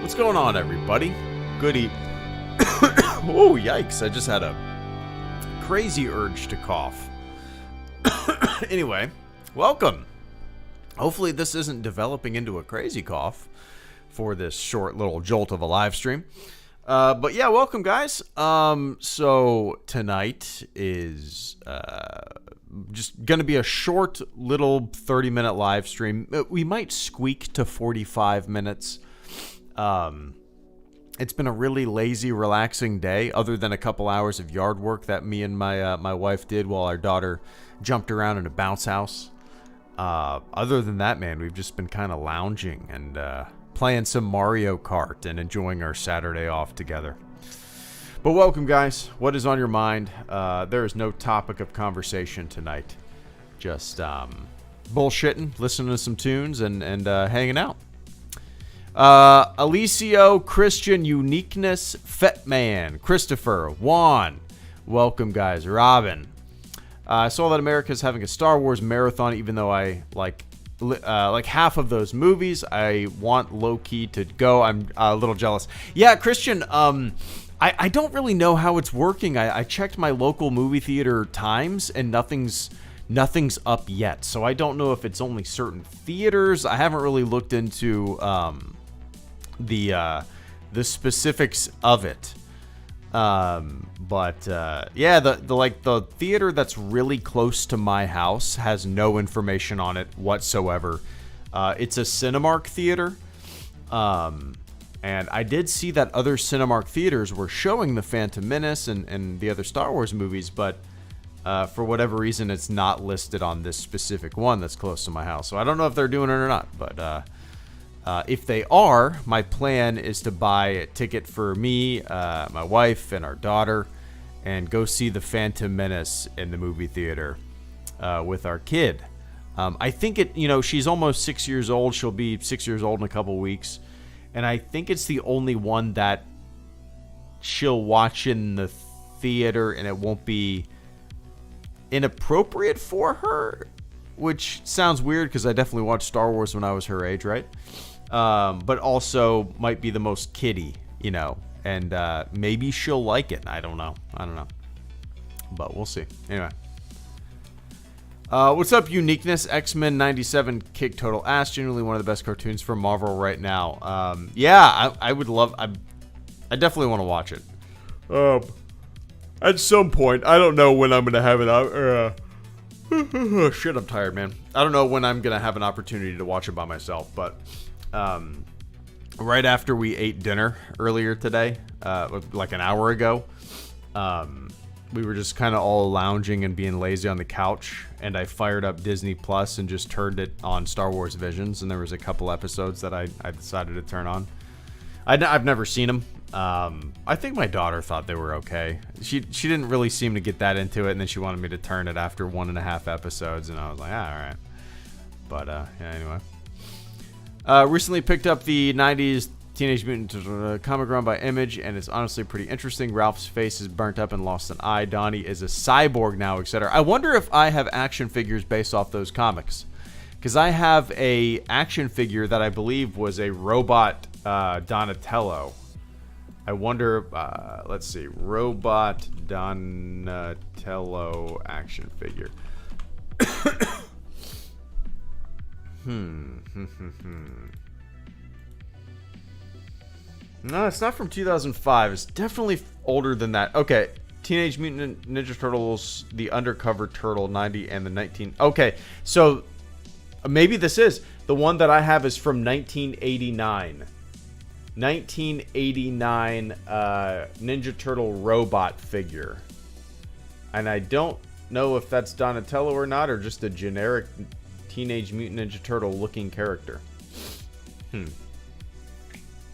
What's going on, everybody? Goody. Oh, yikes. I just had a crazy urge to cough. Anyway, welcome. Hopefully this isn't developing into a crazy cough for this short little jolt of a live stream. But yeah, welcome, guys. So tonight is just going to be a short little 30-minute live stream. We might squeak to 45 minutes. It's been a really lazy, relaxing day, other than a couple hours of yard work that me and my wife did while our daughter jumped around in a bounce house. Other than that, man, we've just been kind of lounging and playing some Mario Kart and enjoying our Saturday off together. But welcome, guys. What is on your mind? There is no topic of conversation tonight. Just bullshitting, listening to some tunes, and hanging out. Alicio, Christian, Uniqueness, Fetman, Christopher, Juan. Welcome, guys. Robin. I saw that America's having a Star Wars marathon, even though I like half of those movies. I want low-key to go. I'm a little jealous. Yeah, Christian, I don't really know how it's working. I checked my local movie theater times, and nothing's up yet. So I don't know if it's only certain theaters. I haven't really looked into the specifics of it. But yeah, the theater that's really close to my house has no information on it whatsoever. It's a Cinemark theater. And I did see that other Cinemark theaters were showing The Phantom Menace and the other Star Wars movies, but for whatever reason, it's not listed on this specific one that's close to my house. So I don't know if they're doing it or not, but if they are, my plan is to buy a ticket for me, my wife, and our daughter, and go see The Phantom Menace in the movie theater with our kid. I think she's almost 6 years old. She'll be 6 years old in a couple weeks. And I think it's the only one that she'll watch in the theater and it won't be inappropriate for her, which sounds weird because I definitely watched Star Wars when I was her age, right? But also might be the most kiddie, and maybe she'll like it. I don't know. But we'll see. Anyway. What's up, Uniqueness? X-Men 97 kick total ass. Genuinely one of the best cartoons from Marvel right now. Yeah, I would love... I definitely want to watch it. At some point. I don't know when I'm going to have it. Shit, I'm tired, man. I don't know when I'm going to have an opportunity to watch it by myself, but... right after we ate dinner earlier today, like an hour ago, we were just kind of all lounging and being lazy on the couch, and I fired up Disney Plus and just turned it on Star Wars Visions, and there was a couple episodes that I decided to turn on. I've never seen them. I think my daughter thought they were okay. She didn't really seem to get that into it, and then she wanted me to turn it after 1.5 episodes, and I was like, all right. But yeah, anyway. Recently picked up the 90s Teenage Mutant comic run by Image, and it's honestly pretty interesting. Ralph's face is burnt up and lost an eye. Donnie is a cyborg now, etc. I wonder if I have action figures based off those comics, because I have a action figure that I believe was a robot Donatello. I wonder, let's see, robot Donatello action figure. No, it's not from 2005. It's definitely older than that. Okay, Teenage Mutant Ninja Turtles, the Undercover Turtle, 90 and the 19... Okay, so maybe this is. The one that I have is from 1989. 1989 Ninja Turtle robot figure. And I don't know if that's Donatello or not, or just a generic Teenage Mutant Ninja Turtle looking character.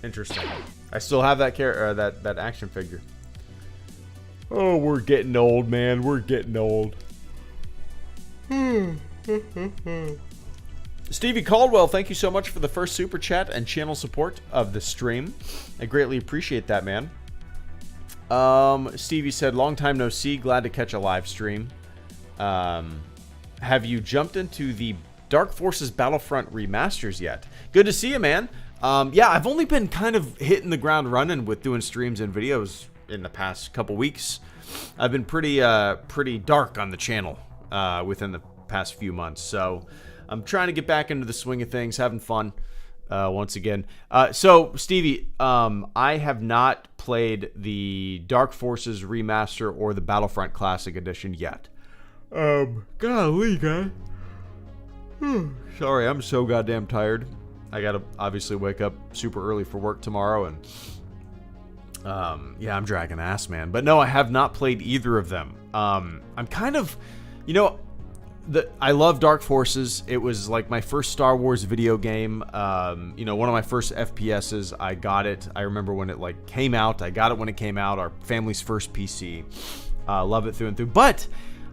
Interesting. I still have that that action figure. Oh, we're getting old, man. We're getting old. Stevie Caldwell, thank you so much for the first super chat and channel support of the stream. I greatly appreciate that, man. Stevie said, long time no see. Glad to catch a live stream. Have you jumped into the Dark Forces Battlefront remasters yet? Good to see you, man. Yeah, I've only been kind of hitting the ground running with doing streams and videos in the past couple weeks. I've been pretty dark on the channel within the past few months, so I'm trying to get back into the swing of things, having fun once again. So Stevie, I have not played the Dark Forces remaster or the Battlefront Classic Edition yet. Golly, guy. Sorry, I'm so goddamn tired. I gotta obviously wake up super early for work tomorrow, and yeah, I'm dragging ass, man. But no, I have not played either of them. I'm kind of, I love Dark Forces. It was like my first Star Wars video game. One of my first FPSs. I got it. I remember when it like came out. I got it when it came out. Our family's first PC. Love it through and through. But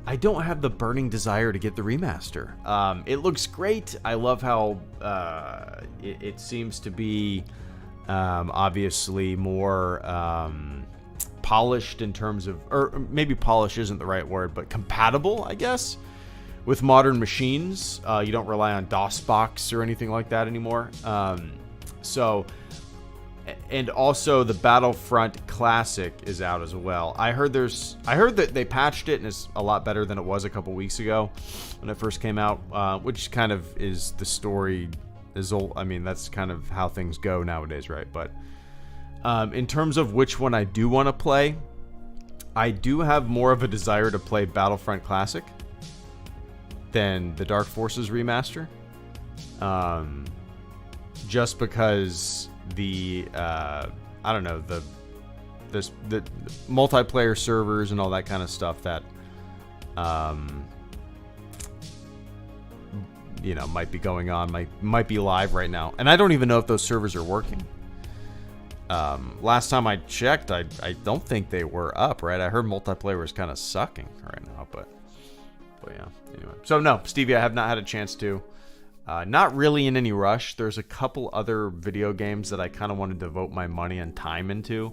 I don't have the burning desire to get the remaster. It looks great. I love how it seems to be obviously more polished in terms of, or maybe polish isn't the right word, but compatible, I guess, with modern machines. You don't rely on DOSBox or anything like that anymore. And also the Battlefront Classic is out as well. I heard that they patched it and it's a lot better than it was a couple weeks ago when it first came out, which kind of is the story. I mean, that's kind of how things go nowadays, right? But in terms of which one I do want to play, I do have more of a desire to play Battlefront Classic than the Dark Forces remaster. Just because the multiplayer servers and all that kind of stuff that might be going on, might be live right now, and I don't even know if those servers are working. Last time I checked, I don't think they were up, right? I heard multiplayer was kind of sucking right now, but yeah, anyway. So no, Stevie, I have not had a chance to. Not really in any rush. There's a couple other video games that I kind of want to devote my money and time into.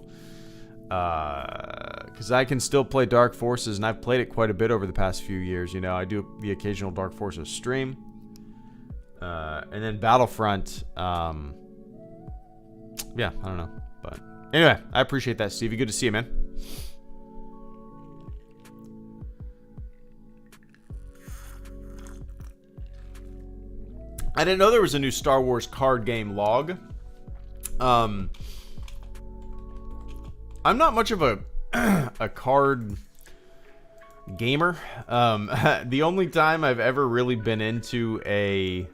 Because I can still play Dark Forces, and I've played it quite a bit over the past few years. I do the occasional Dark Forces stream. And then Battlefront, yeah, I don't know. But anyway, I appreciate that, Stevie. Good to see you, man. I didn't know there was a new Star Wars card game log. I'm not much of a card gamer. The only time I've ever really been into a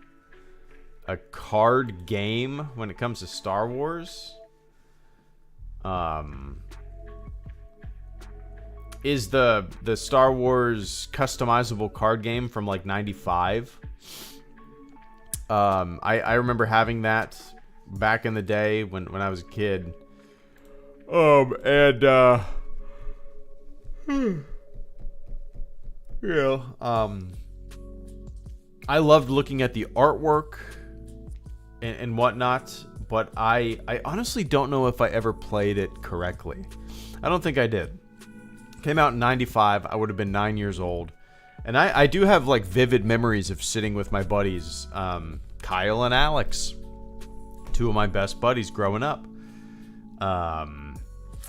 card game when it comes to Star Wars is the Star Wars customizable card game from like 95. I remember having that back in the day when I was a kid. I loved looking at the artwork and whatnot, but I honestly don't know if I ever played it correctly. I don't think I did. Came out in 95. I would have been 9 years old. And I do have like vivid memories of sitting with my buddies, Kyle and Alex, two of my best buddies growing up.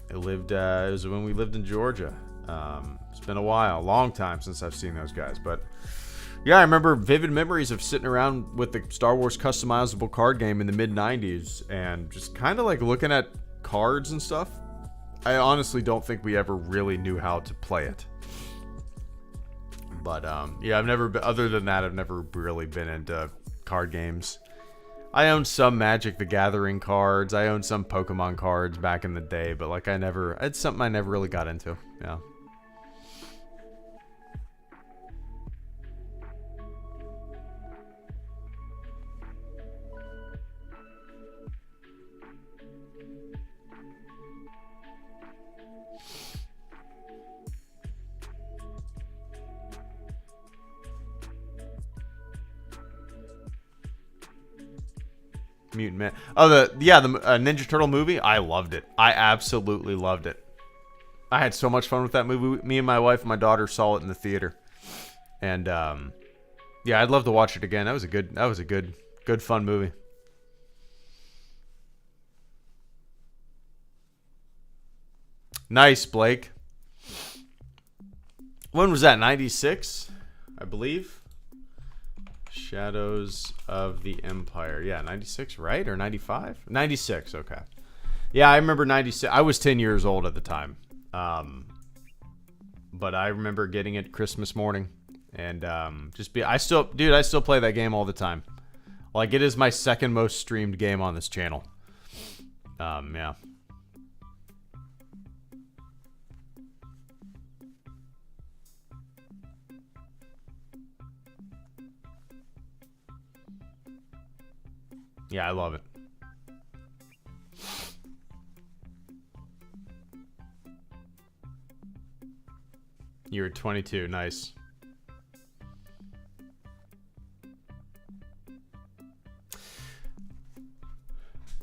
It was when we lived in Georgia. It's been a long time since I've seen those guys, but yeah, I remember vivid memories of sitting around with the Star Wars customizable card game in the mid 90s and just kind of like looking at cards and stuff. I honestly don't think we ever really knew how to play it. But yeah, I've never been, other than that, I've never really been into card games. I owned some Magic the Gathering cards. I owned some Pokemon cards back in the day, but like it's something I never really got into. Yeah. Mutant Man. Oh, the Ninja Turtle movie. I loved it. I absolutely loved it. I had so much fun with that movie. Me and my wife and my daughter saw it in the theater, and yeah, I'd love to watch it again. That was a good fun movie. Nice, Blake. When was that? 96, I believe. Shadows of the Empire. Yeah, 96, right? Or 95? 96, okay. Yeah, I remember 96. I was 10 years old at the time. But I remember getting it Christmas morning. And I still play that game all the time. Like, it is my second most streamed game on this channel. Yeah. Yeah, I love it. You were 22, nice.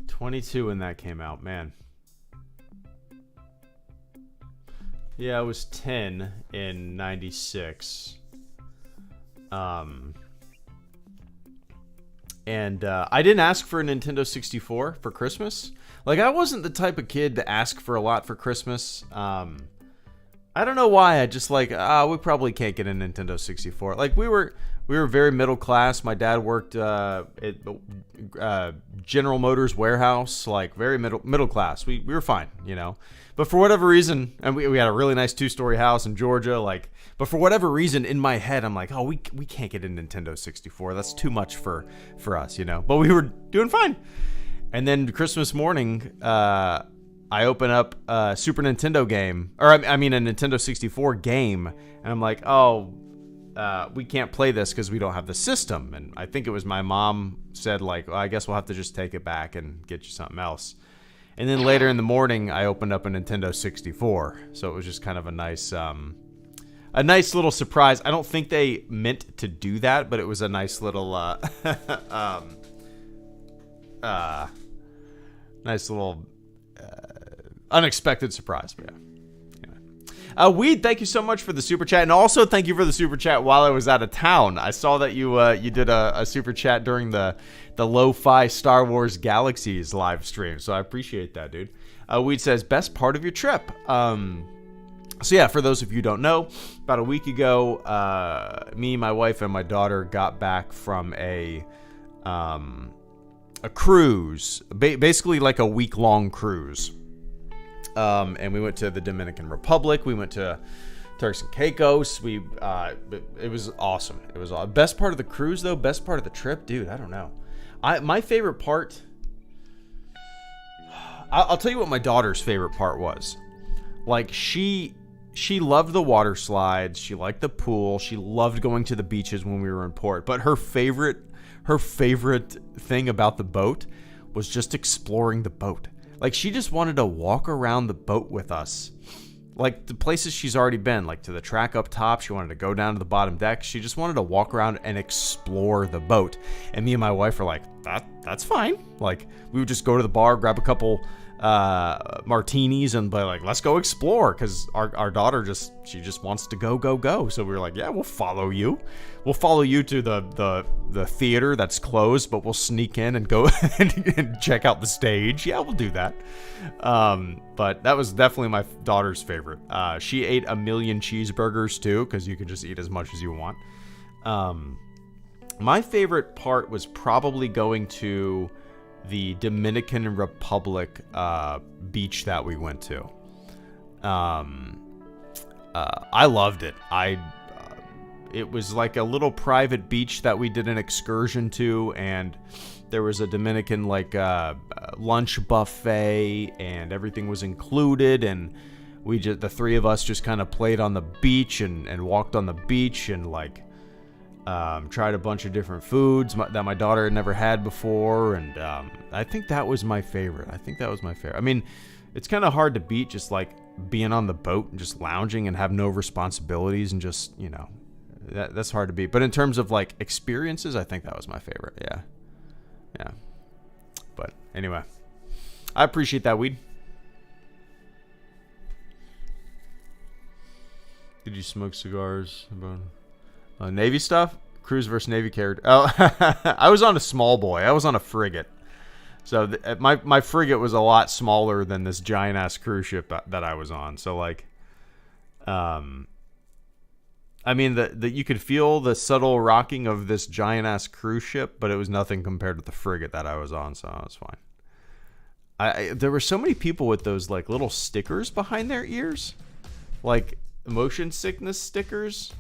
'22 when that came out, man. Yeah, I was 10 in 96. And I didn't ask for a Nintendo 64 for Christmas. Like, I wasn't the type of kid to ask for a lot for Christmas. I don't know why. I just like, we probably can't get a Nintendo 64. Like, we were very middle class. My dad worked at General Motors warehouse, like very middle class. We were fine, you know. But for whatever reason, and we had a really nice 2-story house in Georgia, like. But for whatever reason, in my head, I'm like, oh, we can't get a Nintendo 64. That's too much for us, you know. But we were doing fine. And then Christmas morning, I open up a Super Nintendo game, or I mean a Nintendo 64 game, and I'm like, oh, we can't play this because we don't have the system. And I think it was my mom said, like, well, I guess we'll have to just take it back and get you something else. And then later in the morning, I opened up a Nintendo 64. So it was just kind of a nice little surprise. I don't think they meant to do that, but it was a nice little, unexpected surprise. But yeah. Weed, thank you so much for the super chat, and also thank you for the super chat while I was out of town. I saw that you did a super chat during the Lo-Fi Star Wars Galaxies live stream, so I appreciate that, dude. Weed says, best part of your trip. So yeah, for those of you who don't know, about a week ago, me, my wife, and my daughter got back from a cruise, basically like a week-long cruise. And we went to the Dominican Republic. We went to Turks and Caicos. It was awesome. It was awesome. Best part of the cruise, though. Best part of the trip, dude. I don't know. My favorite part. I'll tell you what my daughter's favorite part was. Like, she loved the water slides. She liked the pool. She loved going to the beaches when we were in port. But her favorite thing about the boat was just exploring the boat. Like, she just wanted to walk around the boat with us. Like, the places she's already been, like to the track up top. She wanted to go down to the bottom deck. She just wanted to walk around and explore the boat. And me and my wife were like, that's fine. Like, we would just go to the bar, grab a couple martinis, and be like, let's go explore. Because our daughter just wants to go. So we were like, yeah, we'll follow you. We'll follow you to the theater that's closed, but we'll sneak in and go and check out the stage. Yeah, we'll do that. But that was definitely my daughter's favorite. She ate a million cheeseburgers too, because you can just eat as much as you want. My favorite part was probably going to the Dominican Republic beach that we went to. I loved it. It was like a little private beach that we did an excursion to, and there was a Dominican lunch buffet, and everything was included, and the three of us just kind of played on the beach and walked on the beach and tried a bunch of different foods that my daughter had never had before, and I think that was my favorite. I mean, it's kind of hard to beat just like being on the boat and just lounging and have no responsibilities and just, you know, that's hard to beat. But in terms of like experiences, I think that was my favorite. Yeah. But anyway, I appreciate that, Weed. Did you smoke cigars about Navy stuff? Cruise versus Navy character. Oh, I was on a small boy. I was on a frigate. So my frigate was a lot smaller than this giant ass cruise ship that I was on. So like, I mean the you could feel the subtle rocking of this giant ass cruise ship, but it was nothing compared to the frigate that I was on. So it was fine. There were so many people with those like little stickers behind their ears, like motion sickness stickers.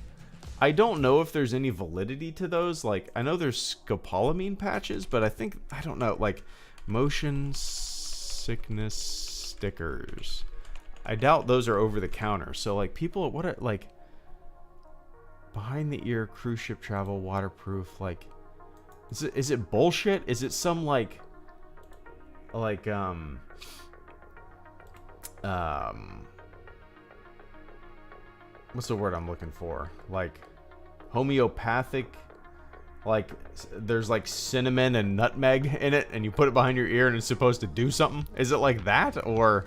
I don't know if there's any validity to those. Like, I know there's scopolamine patches, but I don't know, like motion sickness stickers. I doubt those are over the counter. So like people, what are like behind the ear cruise ship travel waterproof? Like, is it bullshit? Is it some like what's the word I'm looking for? Like homeopathic, like there's like cinnamon and nutmeg in it and you put it behind your ear and it's supposed to do something? Is it like that, or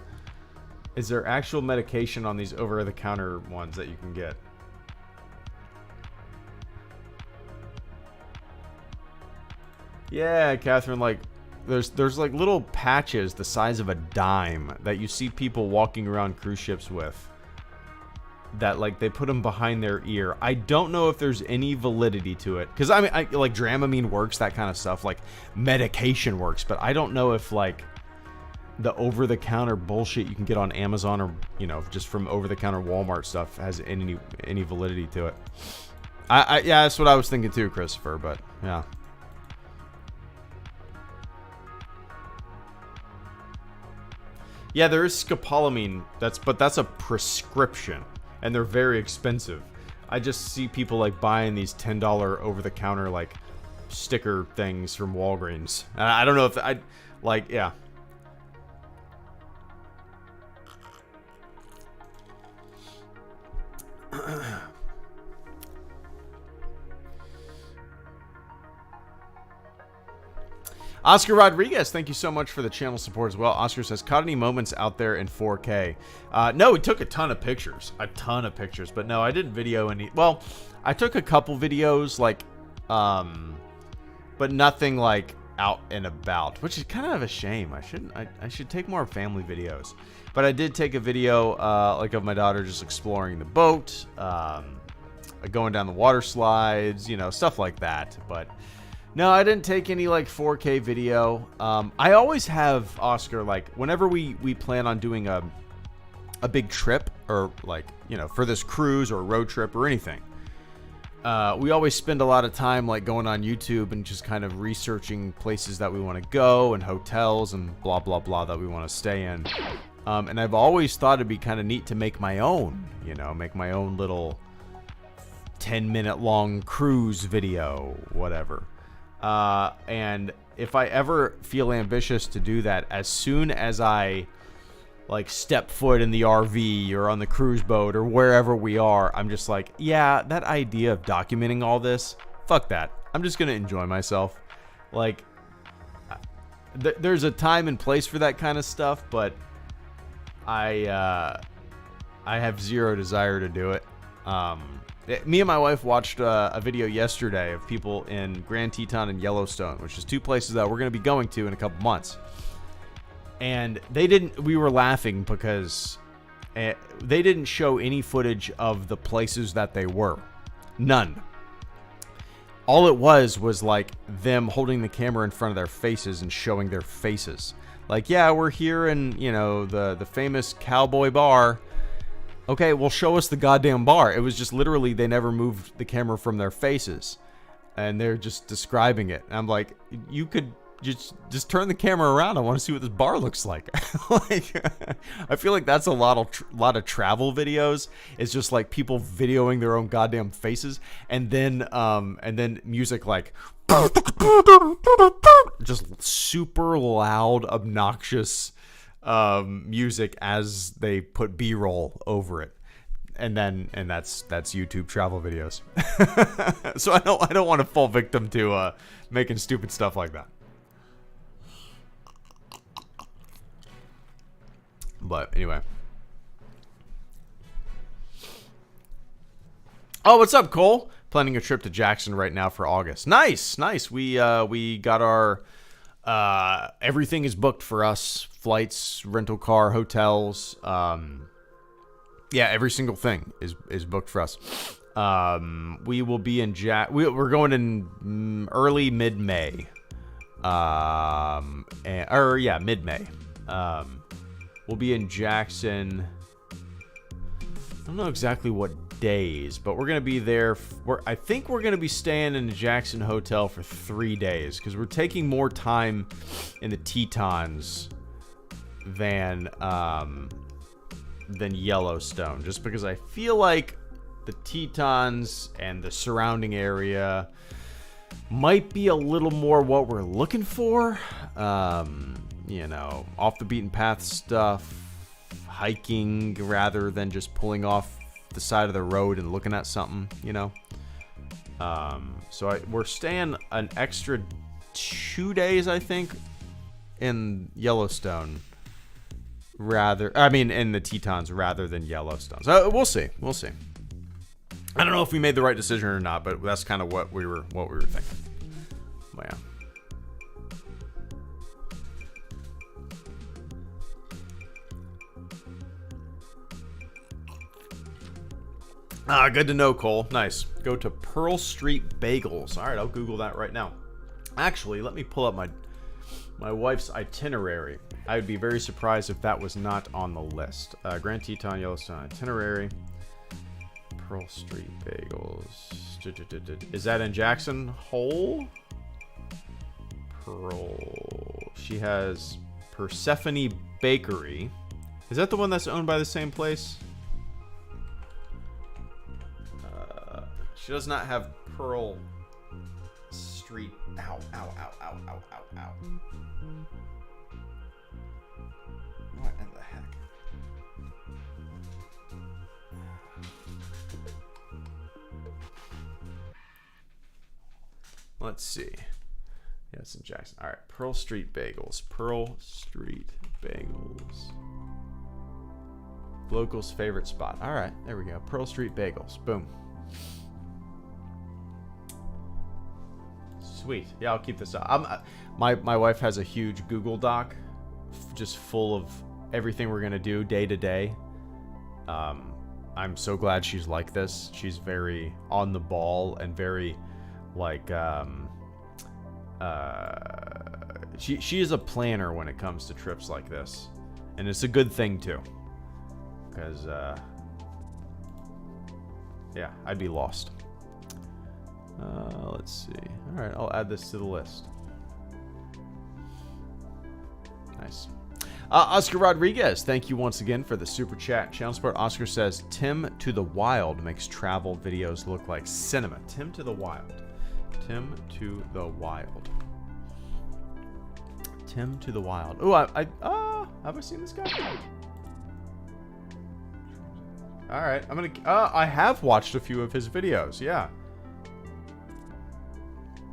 is there actual medication on these over-the-counter ones that you can get? Yeah, Catherine, like there's like little patches the size of a dime that you see people walking around cruise ships with, that like they put them behind their ear. I don't know if there's any validity to it, because I mean, like Dramamine works, that kind of stuff, like medication works, but I don't know if like the over-the-counter bullshit you can get on Amazon, or just from over-the-counter Walmart stuff, has any validity to it. Yeah, that's what I was thinking too, Christopher, but yeah. Yeah, there is scopolamine, but that's a prescription, and they're very expensive. I just see people like buying these $10 over-the-counter like sticker things from Walgreens. I don't know if yeah. Oscar Rodriguez, thank you so much for the channel support as well. Oscar says, caught any moments out there in 4K? No, we took a ton of pictures. But no, I didn't video any. Well, I took a couple videos, like, but nothing like out and about, which is kind of a shame. I should take more family videos. But I did take a video, like of my daughter just exploring the boat, going down the water slides, stuff like that. But no, I didn't take any like 4K video. I always have, Oscar, like whenever we plan on doing a big trip, or like, for this cruise or road trip or anything, we always spend a lot of time like going on YouTube and just kind of researching places that we want to go and hotels and blah, blah, blah that we want to stay in. And I've always thought it'd be kind of neat to make my own, make my own little 10-minute long cruise video, whatever. And if I ever feel ambitious to do that, as soon as I like step foot in the RV or on the cruise boat or wherever we are, I'm just like, yeah, that idea of documenting all this, fuck that. I'm just going to enjoy myself. Like, there's a time and place for that kind of stuff, but I have zero desire to do it. Me and my wife watched a video yesterday of people in Grand Teton and Yellowstone, which is two places that we're going to be going to in a couple months. And we were laughing because they didn't show any footage of the places that they were. None. All it was like them holding the camera in front of their faces and showing their faces. Like, yeah, we're here in, the famous cowboy bar. Okay, well, show us the goddamn bar. It was just literally they never moved the camera from their faces, and they're just describing it. And I'm like, you could just turn the camera around. I want to see what this bar looks like. Like, I feel like that's a lot of travel videos. It's just like people videoing their own goddamn faces, and then music like just super loud, obnoxious music as they put B-roll over it, and that's YouTube travel videos. So I don't want to fall victim to making stupid stuff like that. But anyway. Oh, what's up, Cole? Planning a trip to Jackson right now for August. Nice. We got our Everything is booked for us. Flights, rental car, hotels. Yeah, every single thing is booked for us. We will be in we're going in early mid-May. Mid-May. We'll be in Jackson. I don't know exactly what days, but we're gonna be there. I think we're gonna be staying in the Jackson hotel for 3 days because we're taking more time in the Tetons than Yellowstone, just because I feel like the Tetons and the surrounding area might be a little more what we're looking for. Off the beaten path stuff, hiking rather than just pulling off the side of the road and looking at something, we're staying an extra 2 days, I think, in Yellowstone in the Tetons rather than Yellowstone. So we'll see. I don't know if we made the right decision or not, but that's kind of what we were thinking. But yeah. Good to know, Cole. Nice. Go to Pearl Street Bagels. All right, I'll Google that right now. Actually, let me pull up my wife's itinerary. I would be very surprised if that was not on the list. Grand Teton, Yellowstone itinerary. Pearl Street Bagels. Is that in Jackson Hole? Pearl. She has Persephone Bakery. Is that the one that's owned by the same place? She does not have Pearl Street. Ow. What in the heck? Let's see. Yeah, it's in Jackson. All right, Pearl Street Bagels. Pearl Street Bagels. Locals' favorite spot. All right, there we go. Pearl Street Bagels. Boom. Sweet. Yeah, I'll keep this up. My wife has a huge Google Doc just full of everything we're going to do day to day. I'm so glad she's like this. She's very on the ball and very she is a planner when it comes to trips like this. And it's a good thing too. Because I'd be lost. Let's see. All right, I'll add this to the list. Nice. Oscar Rodriguez, thank you once again for the super chat. Channel Support Oscar says, Tim to the Wild makes travel videos look like cinema. Tim to the Wild. Tim to the Wild. Tim to the Wild. Oh, have I seen this guy? All right, I'm gonna. I have watched a few of his videos. Yeah.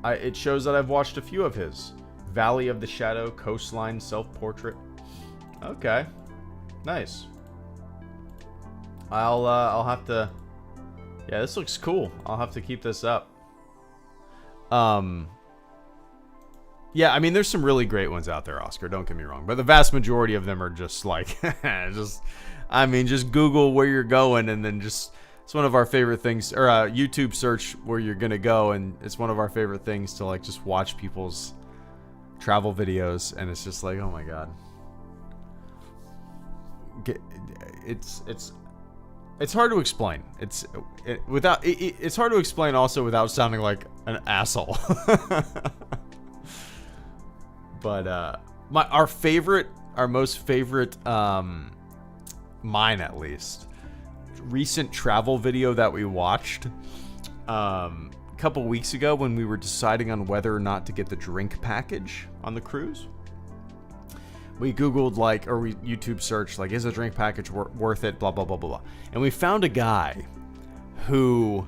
It shows that I've watched a few of his. Valley of the Shadow, Coastline, Self-Portrait. Okay. Nice. I'll have to... Yeah, this looks cool. I'll have to keep this up. Yeah, I mean, there's some really great ones out there, Oscar. Don't get me wrong. But the vast majority of them are just like... just Google where you're going and then just... It's one of our favorite things, or YouTube search where you're gonna go, and it's one of our favorite things to like just watch people's travel videos, and it's just like, oh my god, it's hard to explain. It's hard to explain also without sounding like an asshole. But our most favorite, mine at least, recent travel video that we watched a couple weeks ago when we were deciding on whether or not to get the drink package on the cruise. We Googled we YouTube searched is a drink package worth it, blah blah blah blah blah, and we found a guy who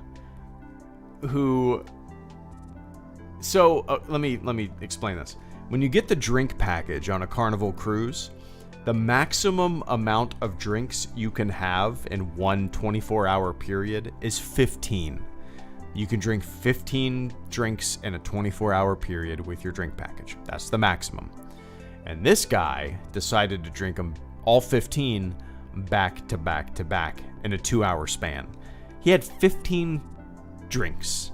let me explain this. When you get the drink package on a Carnival cruise, the maximum amount of drinks you can have in one 24-hour period is 15. You can drink 15 drinks in a 24-hour period with your drink package. That's the maximum. And this guy decided to drink them all 15 back to back to back in a 2-hour span. He had 15 drinks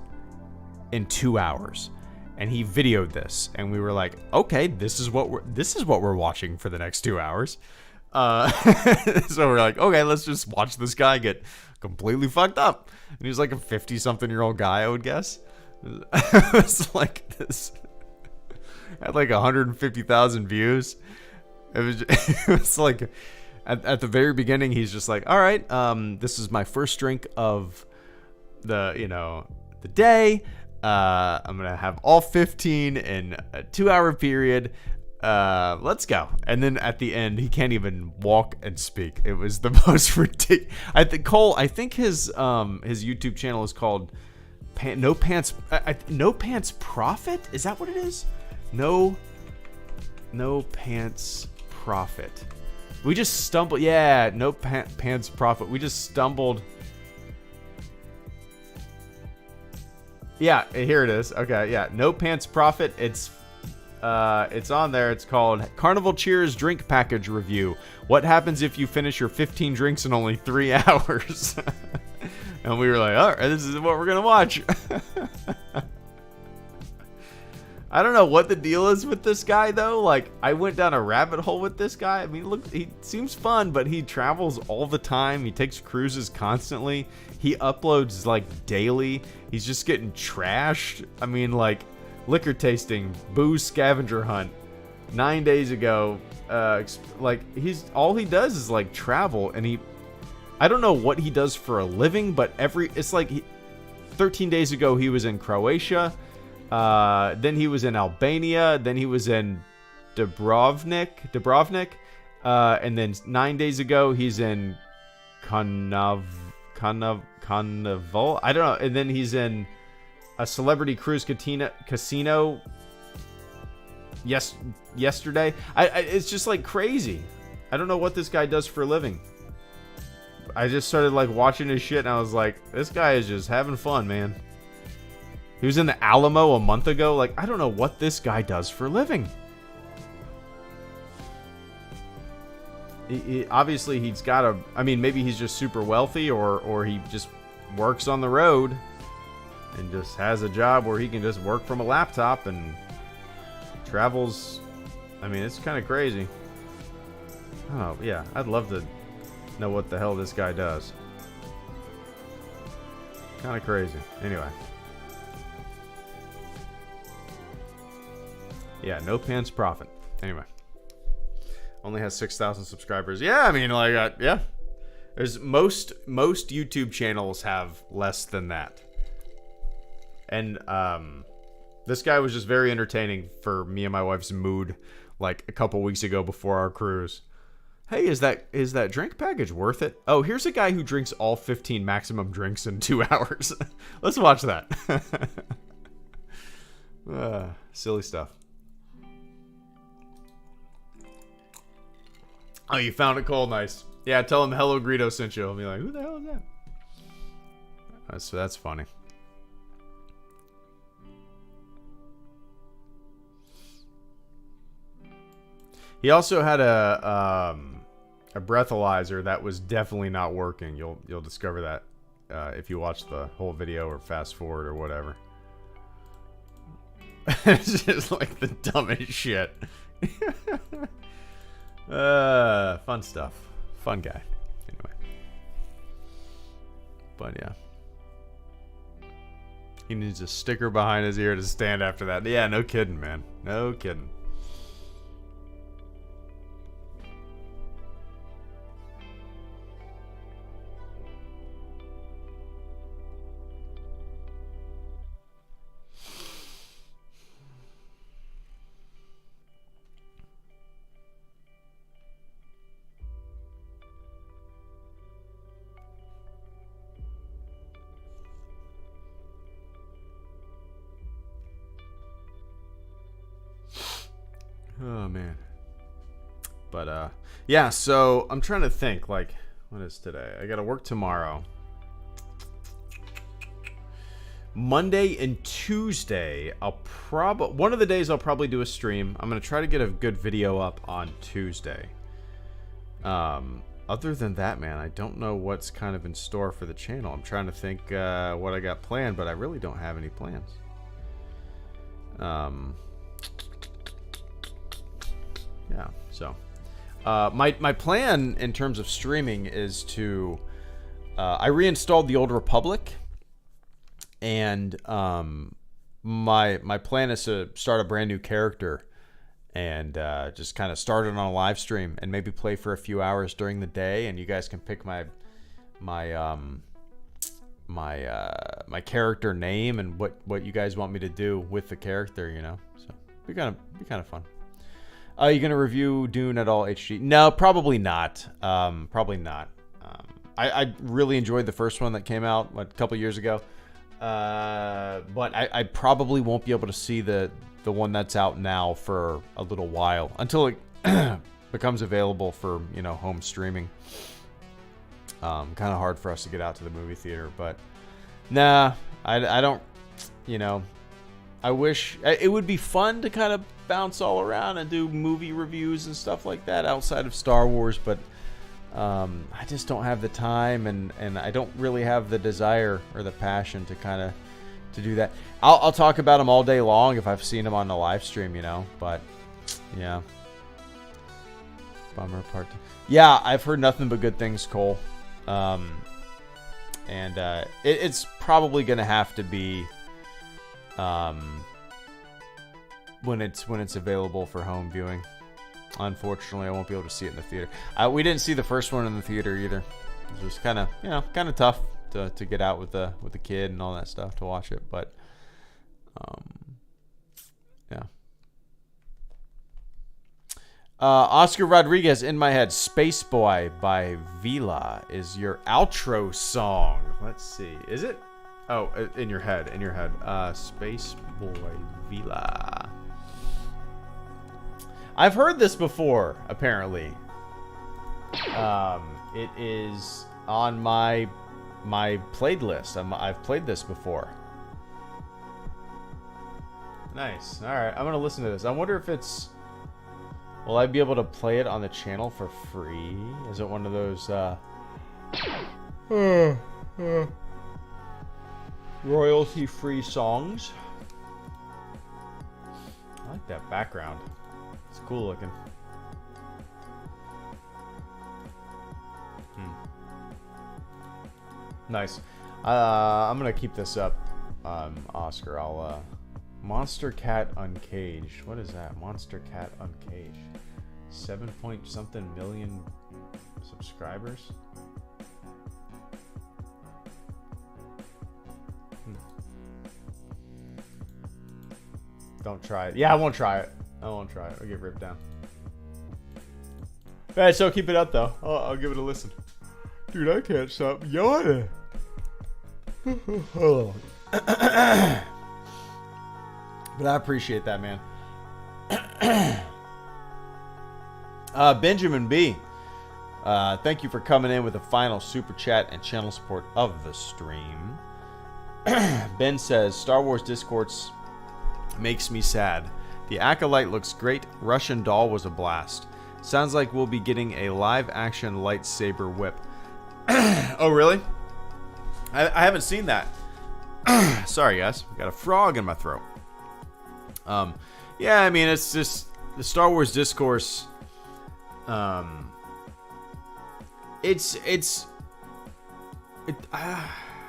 in 2 hours, and he videoed this, and we were like, okay, this is what we're watching for the next 2 hours. So we're like, okay, let's just watch this guy get completely fucked up. And he was like a 50-something-year-old guy, I would guess. It was like this. Had like 150,000 views. It was like at the very beginning, he's just like, all right, this is my first drink of the day. I'm gonna have all 15 in a 2-hour period. Let's go. And then at the end, he can't even walk and speak. It was the most ridiculous. I think his YouTube channel is called No Pants Profit. Is that what it is? No Pants Profit. We just stumbled. Yeah, No Pants Profit. We just stumbled. Yeah, here it is. Okay, yeah, No Pants Profit. It's on there. It's called Carnival Cheers Drink Package Review. What happens if you finish your 15 drinks in only 3 hours? And we were like, all right, this is what we're gonna watch. I don't know what the deal is with this guy though. Like, I went down a rabbit hole with this guy. I mean, look, he seems fun, but he travels all the time. He takes cruises constantly. He uploads like daily. He's just getting trashed. I mean, like, liquor tasting, booze scavenger hunt 9 days ago. Like, all he does is like travel, and I don't know what he does for a living, but it's like 13 days ago he was in Croatia. Then he was in Albania. Then he was in Dubrovnik. And then 9 days ago he's in Carnival. I don't know. And then he's in a celebrity cruise casino. Yesterday. It's just like crazy. I don't know what this guy does for a living. I just started like watching his shit, and I was like, this guy is just having fun, man. He was in the Alamo a month ago. Like, I don't know what this guy does for a living. Obviously, he's got I mean, maybe he's just super wealthy, or he just works on the road and just has a job where he can just work from a laptop and travels. I mean, it's kind of crazy. Oh, yeah. I'd love to know what the hell this guy does. Kind of crazy. Anyway. Yeah, No Pants Profit. Anyway. Only has 6,000 subscribers. Yeah, I mean, like, yeah. There's most YouTube channels have less than that. And this guy was just very entertaining for me and my wife's mood, like a couple weeks ago before our cruise. Hey, is that drink package worth it? Oh, here's a guy who drinks all 15 maximum drinks in 2 hours. Let's watch that. Silly stuff. Oh, you found it, Cole? Nice. Yeah, tell him HelloGreedo sent you. He'll be like, who the hell is that? So that's funny. He also had a breathalyzer that was definitely not working. You'll discover that if you watch the whole video or fast forward or whatever. It's just like the dumbest shit. Fun stuff. Fun guy. Anyway. But yeah. He needs a sticker behind his ear to stand after that. Yeah, no kidding, man. No kidding. Oh man. But yeah, so I'm trying to think, like, what is today? I gotta work tomorrow. Monday and Tuesday, one of the days I'll probably do a stream. I'm going to try to get a good video up on Tuesday. Other than that, man, I don't know what's kind of in store for the channel. I'm trying to think what I got planned, but I really don't have any plans. Yeah, so my plan in terms of streaming is to I reinstalled the Old Republic, and my plan is to start a brand new character and just kind of start it on a live stream and maybe play for a few hours during the day, and you guys can pick my character name and what you guys want me to do with the character, you know. So be kind of fun. Are you gonna review Dune at all HD? No, probably not. Probably not. I really enjoyed the first one that came out a couple years ago, but I probably won't be able to see the one that's out now for a little while until it becomes available for, you know, home streaming. Kind of hard for us to get out to the movie theater, but nah, I don't, you know, I wish it would be fun to kind of bounce all around and do movie reviews and stuff like that outside of Star Wars, but I just don't have the time, and I don't really have the desire or the passion to kind of to do that. I'll talk about them all day long if I've seen them on the live stream, you know, but yeah. Bummer part 2. Yeah, I've heard nothing but good things, Cole. It's probably gonna have to be when it's available for home viewing. Unfortunately, I won't be able to see it in the theater. We didn't see the first one in the theater either. It was kind of, you know, kind of tough to get out with the kid and all that stuff to watch it, but yeah. Oscar Rodriguez, in my head, Space Boy by Vila is your outro song. Let's see. Is it? Oh, in your head. Space Boy Vila. I've heard this before, apparently. It is on my played list. I've played this before. Nice. All right, I'm gonna listen to this. I wonder if it's. Will I be able to play it on the channel for free? Is it one of those royalty-free songs? I like that background. It's cool looking. Nice. I'm gonna keep this up, Oscar. I'll Monster Cat Uncaged. What is that? Monster Cat Uncaged. 7 point something million subscribers. Don't try it. Yeah, I won't try it. I'll get ripped down. Alright, so keep it up though. I'll give it a listen. Dude, I can't stop yawning. But I appreciate that, man. Benjamin B. Thank you for coming in with a final super chat and channel support of the stream. Ben says, Star Wars Discourse makes me sad. The Acolyte looks great. Russian Doll was a blast. Sounds like we'll be getting a live-action lightsaber whip. Oh, really? I haven't seen that. Sorry, guys. Got a frog in my throat. Yeah, I mean, it's just the Star Wars Discourse. How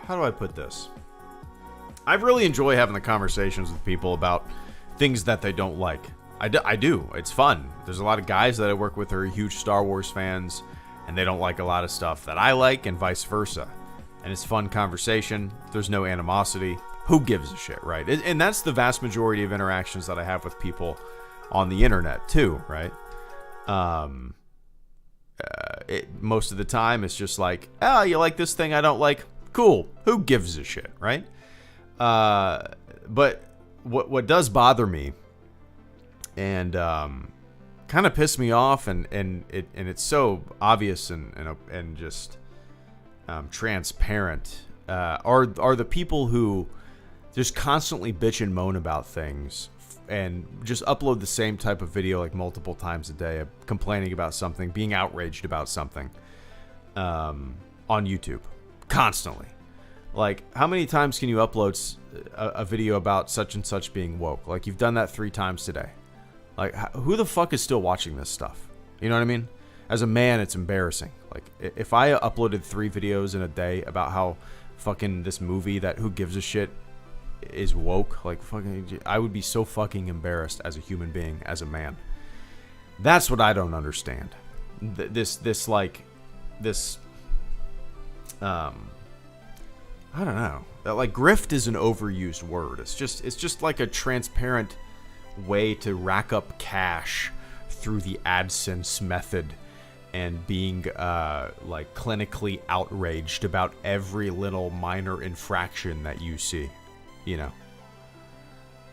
do I put this? I really enjoy having the conversations with people about things that they don't like. I do. It's fun. There's a lot of guys that I work with who are huge Star Wars fans, and they don't like a lot of stuff that I like, and vice versa. And it's fun conversation. There's no animosity. Who gives a shit, right? And that's the vast majority of interactions that I have with people on the internet too, right? Most of the time it's just like, oh, you like this thing I don't like? Cool. Who gives a shit, right? But what does bother me and kind of piss me off, and it's so obvious and just transparent, are the people who just constantly bitch and moan about things and just upload the same type of video like multiple times a day, complaining about something, being outraged about something on YouTube constantly. Like, how many times can you upload a video about such and such being woke? Like, you've done that 3 times today. Like, who the fuck is still watching this stuff? You know what I mean? As a man, it's embarrassing. Like, if I uploaded 3 videos in a day about how fucking this movie that who gives a shit is woke, like, fucking, I would be so fucking embarrassed as a human being, as a man. That's what I don't understand. I don't know. Like, grift is an overused word. It's just like a transparent way to rack up cash through the AdSense method and being like clinically outraged about every little minor infraction that you see, you know.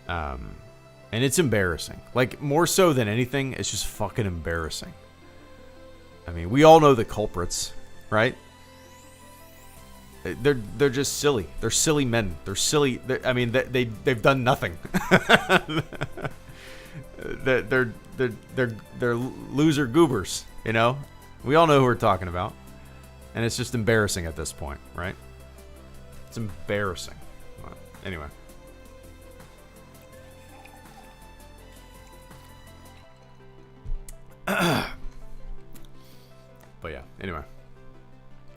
And it's embarrassing. Like, more so than anything, it's just fucking embarrassing. I mean, we all know the culprits, right? They're just silly. They're silly men. They're silly. They've done nothing. they're loser goobers. You know, we all know who we're talking about, and it's just embarrassing at this point, right? It's embarrassing. Well, anyway. But yeah. Anyway.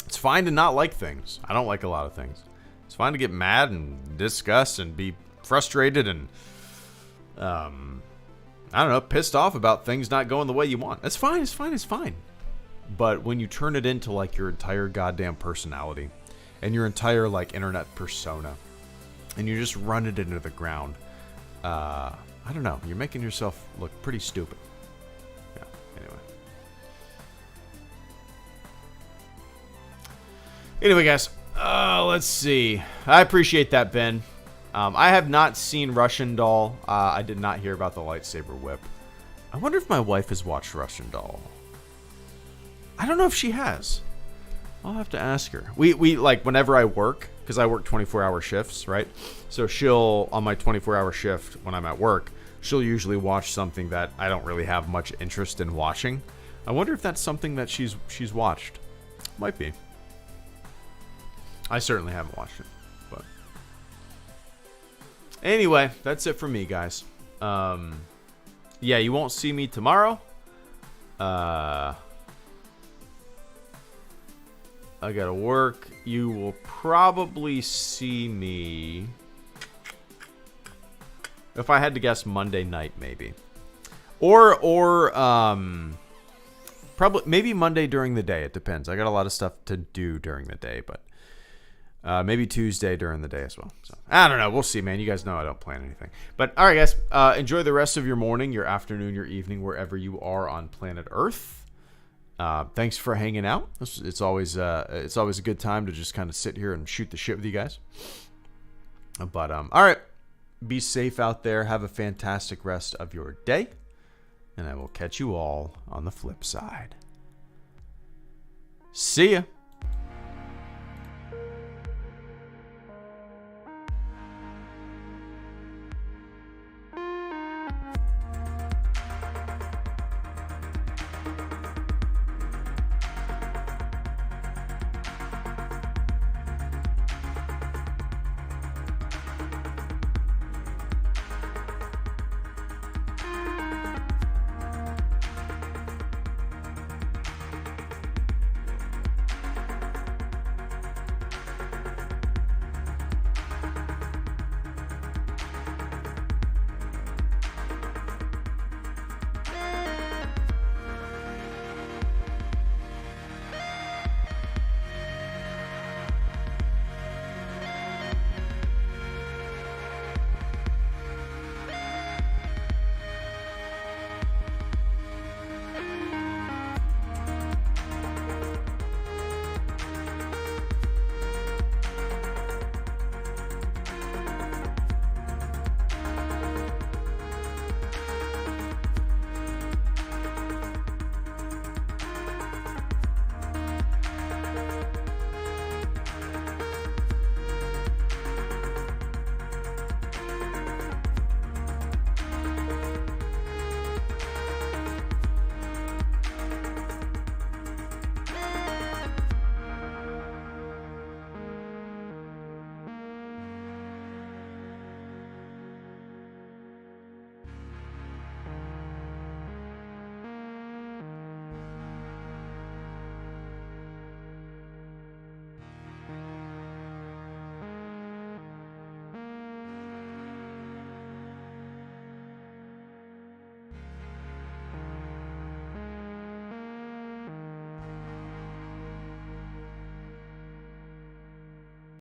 It's fine to not like things. I don't like a lot of things. It's fine to get mad and disgust and be frustrated and, I don't know, pissed off about things not going the way you want. It's fine, it's fine, it's fine. But when you turn it into, like, your entire goddamn personality and your entire, like, internet persona, and you just run it into the ground, I don't know, you're making yourself look pretty stupid. Yeah, anyway. Anyway, guys, let's see. I appreciate that, Ben. I have not seen Russian Doll. I did not hear about the lightsaber whip. I wonder if my wife has watched Russian Doll. I don't know if she has. I'll have to ask her. We like, whenever I work, because I work 24-hour shifts, right? So she'll, on my 24-hour shift when I'm at work, she'll usually watch something that I don't really have much interest in watching. I wonder if that's something that she's watched. Might be. I certainly haven't watched it, but anyway, that's it for me, guys. Yeah, you won't see me tomorrow. I gotta work. You will probably see me, if I had to guess, Monday night, maybe, or probably maybe Monday during the day. It depends. I got a lot of stuff to do during the day, but. Maybe Tuesday during the day as well. So I don't know. We'll see, man. You guys know I don't plan anything. But all right, guys. Enjoy the rest of your morning, your afternoon, your evening, wherever you are on planet Earth. Thanks for hanging out. It's always a good time to just kind of sit here and shoot the shit with you guys. But all right. Be safe out there. Have a fantastic rest of your day, and I will catch you all on the flip side. See ya.